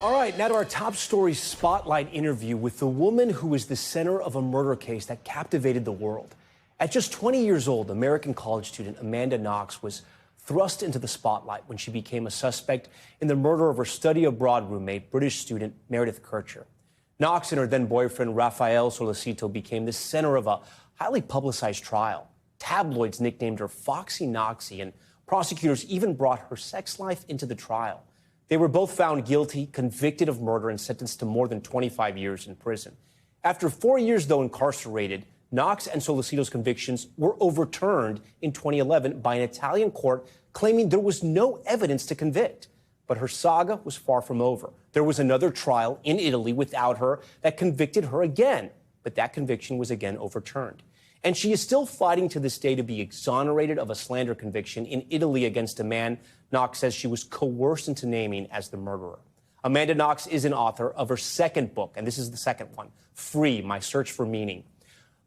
All right, now to our top story spotlight interview with the woman who was the center of a murder case that captivated the world. At just 20 years old, American college student Amanda Knox was thrust into the spotlight when she became a suspect in the murder of her study abroad roommate, British student Meredith Kercher. Knox and her then boyfriend Rafael Solicito became the center of a highly publicized trial. Tabloids nicknamed her Foxy Knoxy, and prosecutors even brought her sex life into the trial. They were both found guilty, convicted of murder, and sentenced to more than 25 years in prison. After 4 years, though, incarcerated, Knox and Solicito's convictions were overturned in 2011 by an Italian court claiming there was no evidence to convict. But her saga was far from over. There was another trial in Italy without her that convicted her again, but that conviction was again overturned. And she is still fighting to this day to be exonerated of a slander conviction in Italy against a man Knox says she was coerced into naming as the murderer. Amanda Knox is an author of her second book, and this is the second one, Free, My Search for Meaning,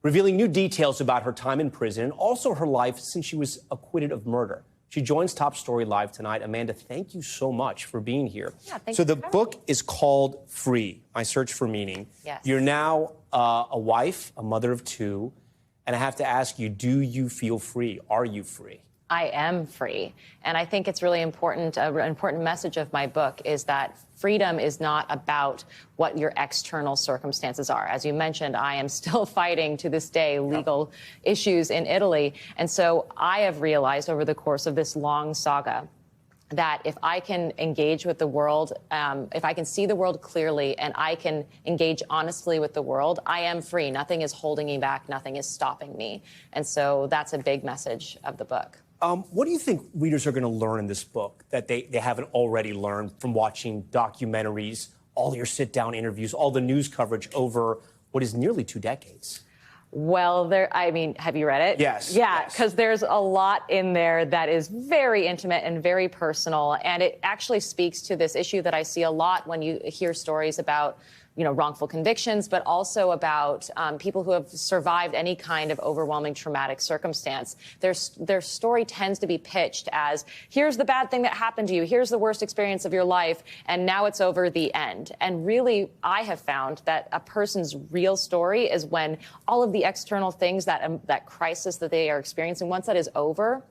revealing new details about her time in prison and also her life since she was acquitted of murder. She joins Top Story Live tonight. Amanda, thank you so much for being here. Yeah, thank you. So the for book is called Free, My Search for Meaning. Yes. You're now a wife, a mother of two, and I have to ask you, do you feel free? Are you free? I am free. And I think it's really important, an important message of my book is that freedom is not about what your external circumstances are. As you mentioned, I am still fighting to this day legal issues in Italy. And so I have realized over the course of this long saga that if I can engage with the world, if I can see the world clearly and I can engage honestly with the world, I am free. Nothing is holding me back. Nothing is stopping me. And so that's a big message of the book. What do you think readers are going to learn in this book that they haven't already learned from watching documentaries, all your sit-down interviews, all the news coverage over what is nearly 2 decades? Well, I mean, have you read it? Yes. Yeah, because there's a lot in there that is very intimate and very personal. And it actually speaks to this issue that I see a lot when you hear stories about, wrongful convictions, but also about people who have survived any kind of overwhelming traumatic circumstance. Their story tends to be pitched as, here's the bad thing that happened to you, here's the worst experience of your life, and now it's over, the end. And really, I have found that a person's real story is when all of the external things, that crisis that they are experiencing, once that is over,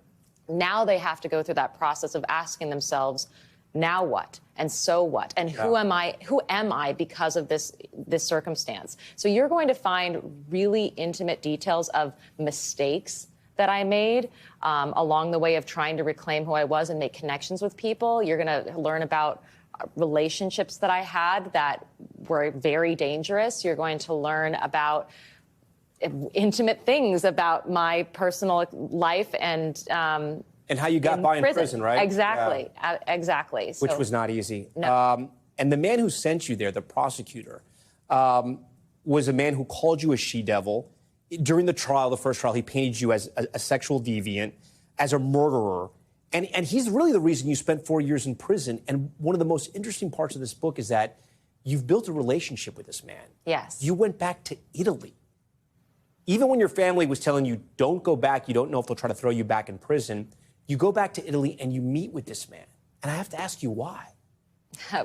now they have to go through that process of asking themselves, now what? And so what? And who am I? Who am I because of this circumstance? So you're going to find really intimate details of mistakes that I made along the way of trying to reclaim who I was and make connections with people. You're going to learn about relationships that I had that were very dangerous. You're going to learn about intimate things about my personal life and how you got by in prison, right? Exactly, exactly. Which was not easy. No. And the man who sent you there, the prosecutor, was a man who called you a she-devil. During the trial, the first trial, he painted you as a sexual deviant, as a murderer. And he's really the reason you spent 4 years in prison. And one of the most interesting parts of this book is that you've built a relationship with this man. Yes. You went back to Italy. Even when your family was telling you, don't go back, you don't know if they'll try to throw you back in prison, you go back to Italy and you meet with this man. And I have to ask you why.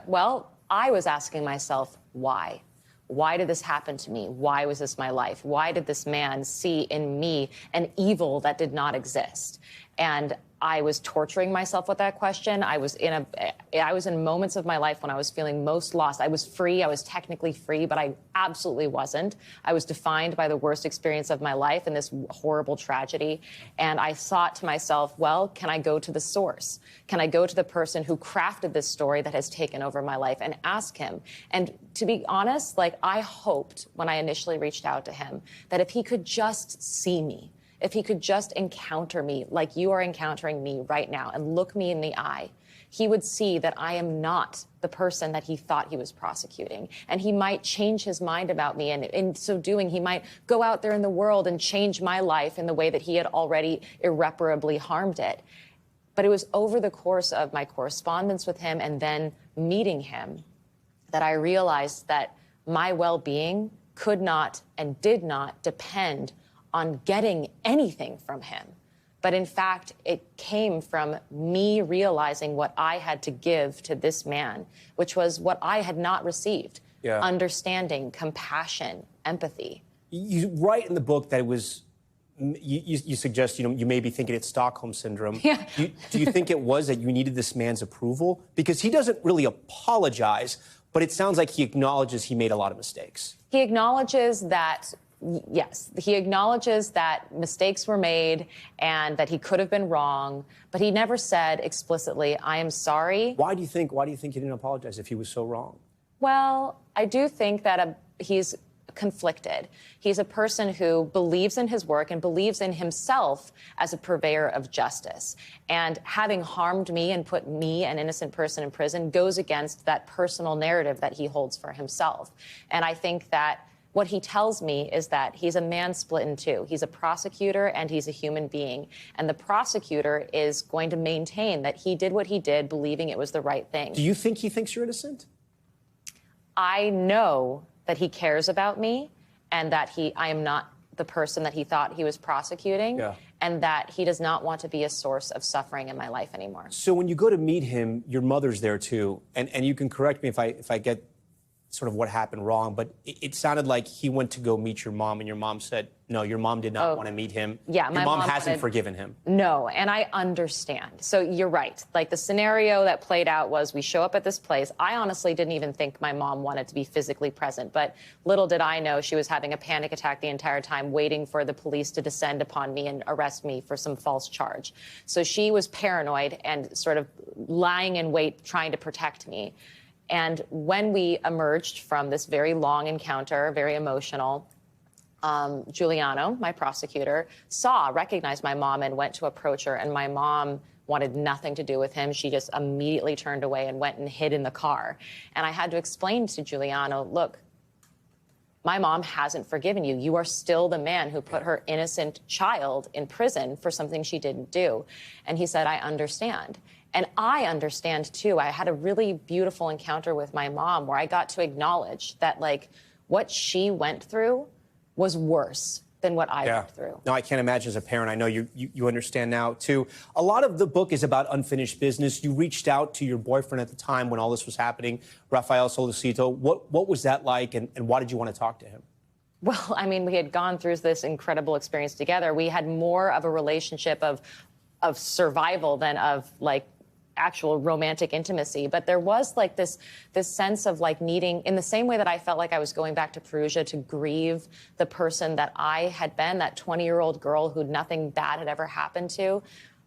Well, I was asking myself, why? Why did this happen to me? Why was this my life? Why did this man see in me an evil that did not exist? And I was torturing myself with that question. I was in moments of my life when I was feeling most lost. I was free. I was technically free, but I absolutely wasn't. I was defined by the worst experience of my life and this horrible tragedy. And I thought to myself, well, can I go to the source? Can I go to the person who crafted this story that has taken over my life and ask him? And to be honest, I hoped when I initially reached out to him that if he could just see me, if he could just encounter me like you are encountering me right now and look me in the eye, he would see that I am not the person that he thought he was prosecuting. And he might change his mind about me. And in so doing, he might go out there in the world and change my life in the way that he had already irreparably harmed it. But it was over the course of my correspondence with him and then meeting him that I realized that my well-being could not and did not depend on getting anything from him. But in fact, it came from me realizing what I had to give to this man, which was what I had not received. Yeah. Understanding, compassion, empathy. You write in the book that it was, you suggest, you may be thinking it's Stockholm Syndrome. Yeah. Do you think it was that you needed this man's approval? Because he doesn't really apologize, but it sounds like he acknowledges he made a lot of mistakes. He acknowledges that, yes, he acknowledges that mistakes were made and that he could have been wrong, but he never said explicitly, I am sorry. Why do you think he didn't apologize if he was so wrong? Well, I do think that he's conflicted. He's a person who believes in his work and believes in himself as a purveyor of justice. And having harmed me and put me, an innocent person, in prison goes against that personal narrative that he holds for himself. And I think that what he tells me is that he's a man split in two. He's a prosecutor and he's a human being. And the prosecutor is going to maintain that he did what he did, believing it was the right thing. Do you think he thinks you're innocent? I know that he cares about me and that I am not the person that he thought he was prosecuting, and that he does not want to be a source of suffering in my life anymore. So when you go to meet him, your mother's there too, and you can correct me if I get sort of what happened wrong, but it sounded like he went to go meet your mom, and your mom said, no, your mom did not want to meet him. Yeah, your mom hasn't forgiven him. No, and I understand. So you're right. Like, the scenario that played out was we show up at this place. I honestly didn't even think my mom wanted to be physically present, but little did I know she was having a panic attack the entire time, waiting for the police to descend upon me and arrest me for some false charge. So she was paranoid and sort of lying in wait, trying to protect me. And when we emerged from this very long encounter, very emotional, Giuliano, my prosecutor, recognized my mom and went to approach her, and my mom wanted nothing to do with him. She just immediately turned away and went and hid in the car. And I had to explain to Giuliano, look, my mom hasn't forgiven you. You are still the man who put her innocent child in prison for something she didn't do. And he said, I understand. And I understand, too. I had a really beautiful encounter with my mom where I got to acknowledge that, like, what she went through was worse than what I went through. No, I can't imagine as a parent. I know you understand now, too. A lot of the book is about unfinished business. You reached out to your boyfriend at the time when all this was happening, Rafael Solicito. What was that like, and why did you want to talk to him? Well, I mean, we had gone through this incredible experience together. We had more of a relationship of survival than of, like, actual romantic intimacy. But there was like this sense of like needing, in the same way that I felt like I was going back to Perugia to grieve the person that I had been, that 20-year-old girl who nothing bad had ever happened to.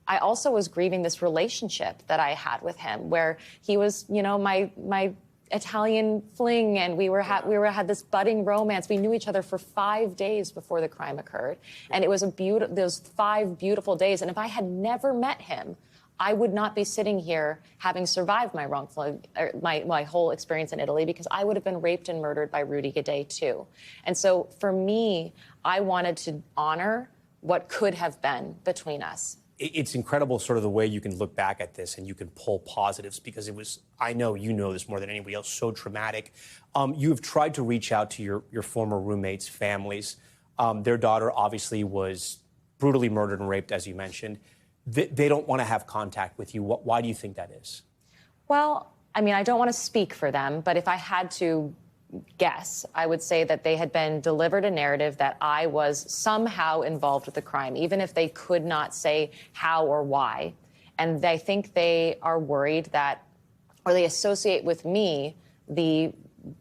I also was grieving this relationship that I had with him, where he was, you know, my Italian fling, and we had this budding romance. We knew each other for 5 days before the crime occurred, and it was those 5 beautiful days. And if I had never met him, I would not be sitting here having survived my my whole experience in Italy, because I would have been raped and murdered by Rudy Gaudet too. And so for me, I wanted to honor what could have been between us. It's incredible sort of the way you can look back at this and you can pull positives, because it was, I know you know this more than anybody else, so traumatic. You have tried to reach out to your former roommates' families. Their daughter obviously was brutally murdered and raped, as you mentioned. They don't want to have contact with you. Why do you think that is? Well, I mean, I don't want to speak for them, but if I had to guess, I would say that they had been delivered a narrative that I was somehow involved with the crime, even if they could not say how or why. And they think they are worried that, or they associate with me the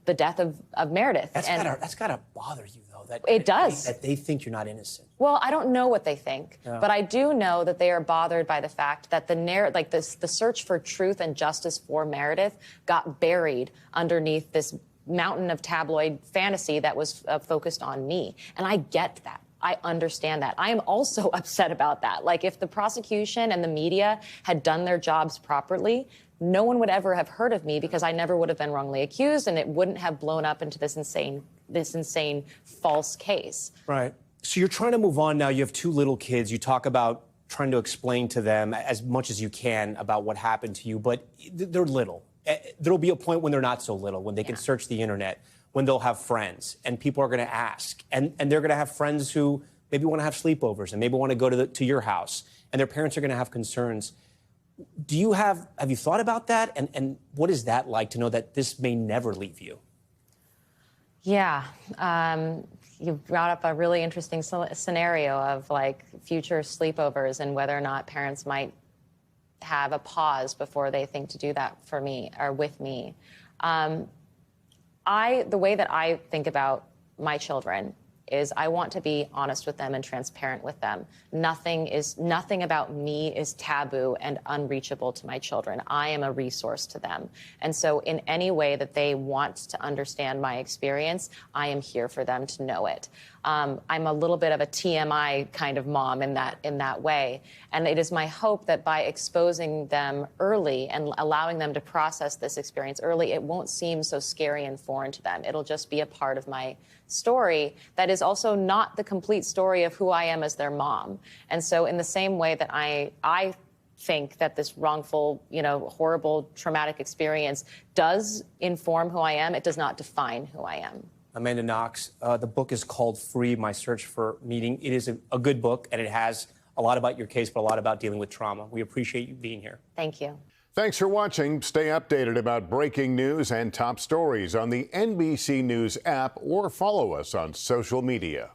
death of Meredith. That's gotta bother you, though. It does. That they think you're not innocent. Well, I don't know what they think, but I do know that they are bothered by the fact that the search for truth and justice for Meredith got buried underneath this mountain of tabloid fantasy that was focused on me. And I get that. I understand that. I am also upset about that. Like, if the prosecution and the media had done their jobs properly, no one would ever have heard of me, because I never would have been wrongly accused, and it wouldn't have blown up into this insane false case. Right. So you're trying to move on now. You have 2 little kids. You talk about trying to explain to them as much as you can about what happened to you, but they're little. There'll be a point when they're not so little, when they can search the internet, when they'll have friends, and people are going to ask. And they're going to have friends who maybe want to have sleepovers and maybe want to go to your house. and their parents are going to have concerns. Have you thought about that? And what is that like to know that this may never leave you? Yeah. You brought up a really interesting scenario of like future sleepovers and whether or not parents might have a pause before they think to do that for me or with me. The way that I think about my children is I want to be honest with them and transparent with them. Nothing about me is taboo and unreachable to my children. I am a resource to them. And so in any way that they want to understand my experience, I am here for them to know it. I'm a little bit of a TMI kind of mom in that way. And it is my hope that by exposing them early and allowing them to process this experience early, it won't seem so scary and foreign to them. It'll just be a part of my story that is also not the complete story of who I am as their mom. And so in the same way that I think that this wrongful, horrible, traumatic experience does inform who I am, it does not define who I am. Amanda Knox, the book is called Free, My Search for Meaning. It is a good book, and it has a lot about your case, but a lot about dealing with trauma. We appreciate you being here. Thank you. Thanks for watching. Stay updated about breaking news and top stories on the NBC News app or follow us on social media.